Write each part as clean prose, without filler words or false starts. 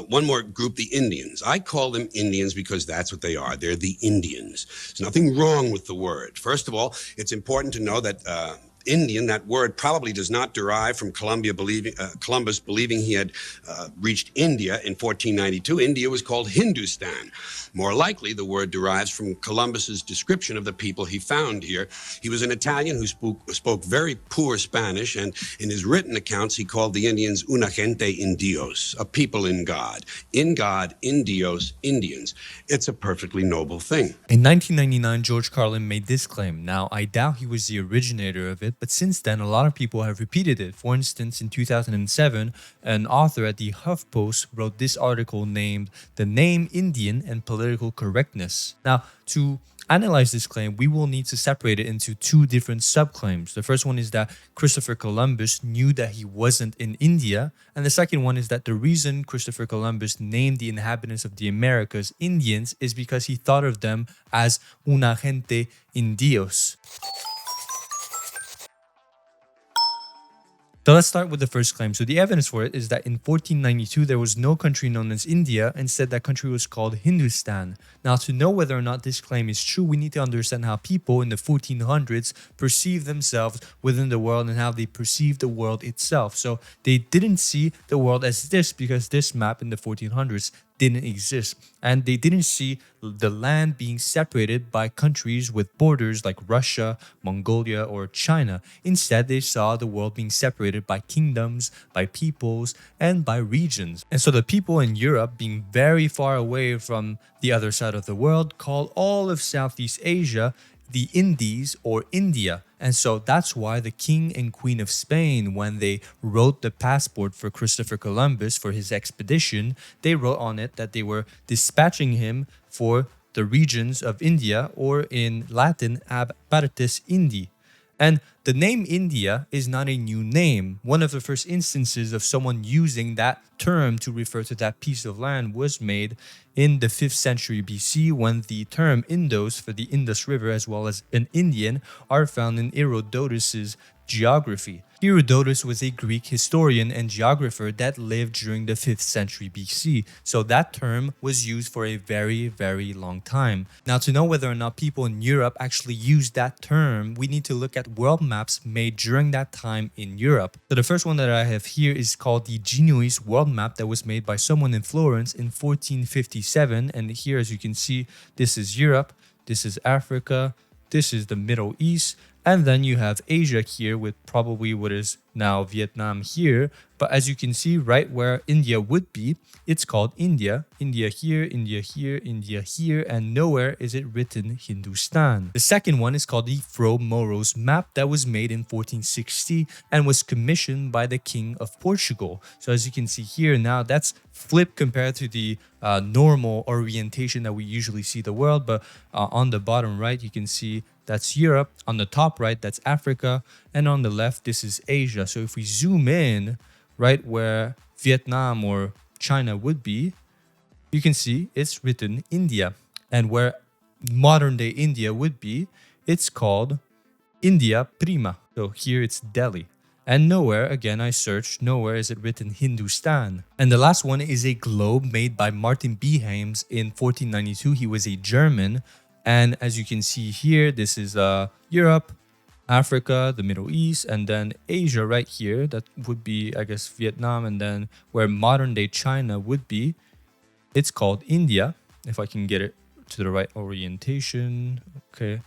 One more group, the Indians. I call them Indians because that's what they are. They're the Indians. There's nothing wrong with the word. First of all, it's important to know that Indian, that word probably does not derive from Columbus believing he had reached India in 1492. India was called Hindustan. More likely, the word derives from Columbus's description of the people he found here. He was an Italian who spoke very poor Spanish, and in his written accounts, he called the Indians una gente in dios, a people in God, in dios, Indians. It's a perfectly noble thing. In 1999, George Carlin made this claim. Now, I doubt he was the originator of it, but since then, a lot of people have repeated it. For instance, in 2007, an author at the HuffPost wrote this article named "The Name Indian and Political Correctness." Now, to analyze this claim, we will need to separate it into two different subclaims. The first one is that Christopher Columbus knew that he wasn't in India, and the second one is that the reason Christopher Columbus named the inhabitants of the Americas Indians is because he thought of them as una gente in dios. So let's start with the first claim. So the evidence for it is that in 1492, there was no country known as India. Instead, that country was called Hindustan. Now, to know whether or not this claim is true, we need to understand how people in the 1400s perceived themselves within the world and how they perceived the world itself. So they didn't see the world as this because this map in the 1400s didn't exist, and they didn't see the land being separated by countries with borders like Russia, Mongolia, or China. Instead, they saw the world being separated by kingdoms, by peoples, and by regions. And so the people in Europe, being very far away from the other side of the world, called all of Southeast Asia the Indies or India. And so that's why the king and queen of Spain, when they wrote the passport for Christopher Columbus for his expedition, they wrote on it that they were dispatching him for the regions of India, or in Latin, ab partes Indi. And the name India is not a new name. One of the first instances of someone using that term to refer to that piece of land was made in the 5th century BC, when the term Indos for the Indus River as well as an Indian are found in Herodotus's geography. Herodotus was a Greek historian and geographer that lived during the 5th century BC, so that term was used for a very, very long time. Now, to know whether or not people in Europe actually used that term, we need to look at world maps made during that time in Europe. So the first one that I have here is called the Genoese world map that was made by someone in Florence in 1457, and here, as you can see, this is Europe, this is Africa, this is the Middle East, and then you have Asia here with probably what is now Vietnam here. But as you can see, right where India would be, it's called India. India here, India here, India here, and nowhere is it written Hindustan. The second one is called the Fro-Moros map that was made in 1460 and was commissioned by the King of Portugal. So as you can see here now, that's flipped compared to the normal orientation that we usually see the world. But on the bottom right, you can see that's Europe. On the top right, that's Africa. And on the left, this is Asia. So if we zoom in, right where Vietnam or China would be, you can see it's written India. And where modern day India would be, it's called India Prima. So here it's Delhi. And nowhere, again, I searched, nowhere is it written Hindustan. And the last one is a globe made by Martin Behames in 1492. He was a German. And as you can see here, this is Europe, Africa, the Middle East, and then Asia right here. That would be, I guess, Vietnam. And then where modern day China would be, it's called India. If I can get it to the right orientation. Okay.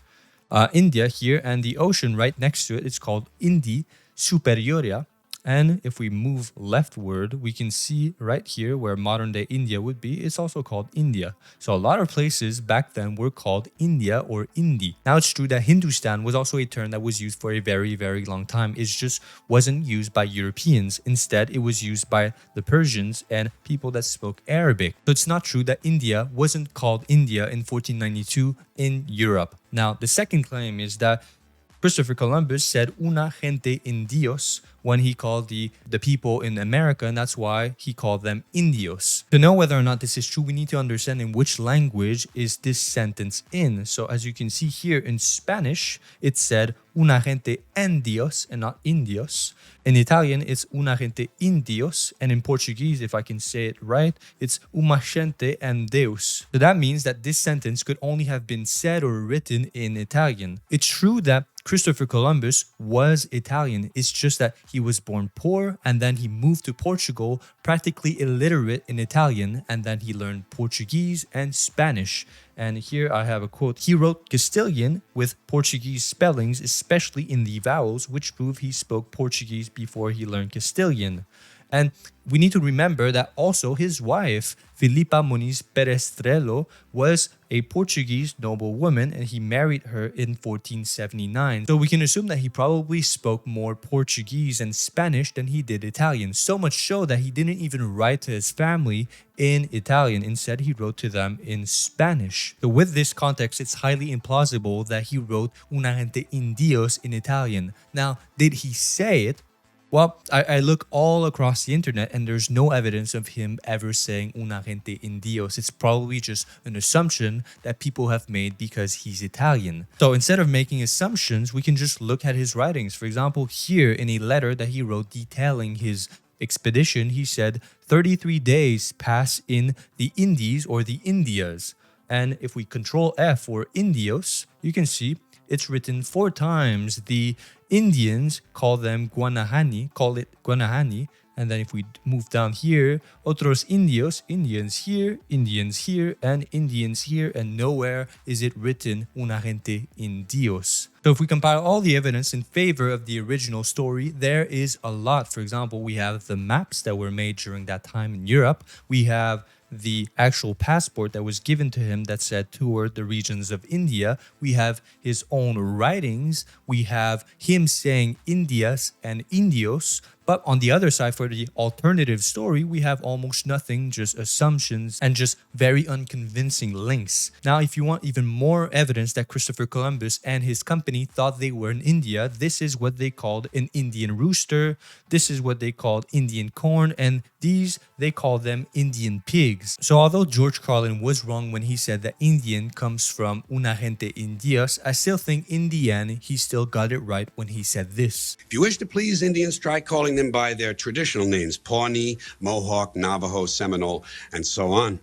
India here, and the ocean right next to it, it's called Indi Superioria. And if we move leftward, we can see right here where modern day India would be, it's also called India. So a lot of places back then were called India or Indi. Now it's true that Hindustan was also a term that was used for a very, very long time. It just wasn't used by Europeans. Instead, it was used by the Persians and people that spoke Arabic. So it's not true that India wasn't called India in 1492 in Europe. Now, the second claim is that Christopher Columbus said una gente in dios, when he called the people in America, and that's why he called them indios. To know whether or not this is true, we need to understand in which language is this sentence in. So as you can see here in Spanish, it said una gente en Dios and not indios. In Italian, it's una gente indios. And in Portuguese, if I can say it right, it's uma gente en Deus. So that means that this sentence could only have been said or written in Italian. It's true that Christopher Columbus was Italian. It's just that he was born poor and then he moved to Portugal, practically illiterate in Italian, and then he learned Portuguese and Spanish. And here I have a quote. He wrote Castilian with Portuguese spellings, especially in the vowels, which prove he spoke Portuguese before he learned Castilian. And we need to remember that also his wife, Filipa Muniz Perestrello, was a Portuguese noblewoman and he married her in 1479. So we can assume that he probably spoke more Portuguese and Spanish than he did Italian. So much so that he didn't even write to his family in Italian. Instead, he wrote to them in Spanish. So with this context, it's highly implausible that he wrote una gente in Dios in Italian. Now, did he say it? Well, I look all across the internet and there's no evidence of him ever saying una gente in Dios. It's probably just an assumption that people have made because he's Italian. So instead of making assumptions, we can just look at his writings. For example, here in a letter that he wrote detailing his expedition, he said 33 days pass in the Indies or the Indias. And if we control F for Indios, you can see it's written 4 times. The Indians call it Guanahani. And then if we move down here, otros indios, Indians here, and Indians here, and nowhere is it written una gente in Dios. So if we compile all the evidence in favor of the original story, there is a lot. For example, we have the maps that were made during that time in Europe. We have the actual passport that was given to him that said toward the regions of India. We have his own writings. We have him saying Indias and Indios. But on the other side, for the alternative story, we have almost nothing, just assumptions and just very unconvincing links. Now, if you want even more evidence that Christopher Columbus and his company thought they were in India, this is what they called an Indian rooster. This is what they called Indian corn. And these, they call them Indian pigs. So although George Carlin was wrong when he said that Indian comes from una gente in Dios, I still think in the end, he still got it right when he said this. If you wish to please Indians, try calling them by their traditional names: Pawnee, Mohawk, Navajo, Seminole, and so on.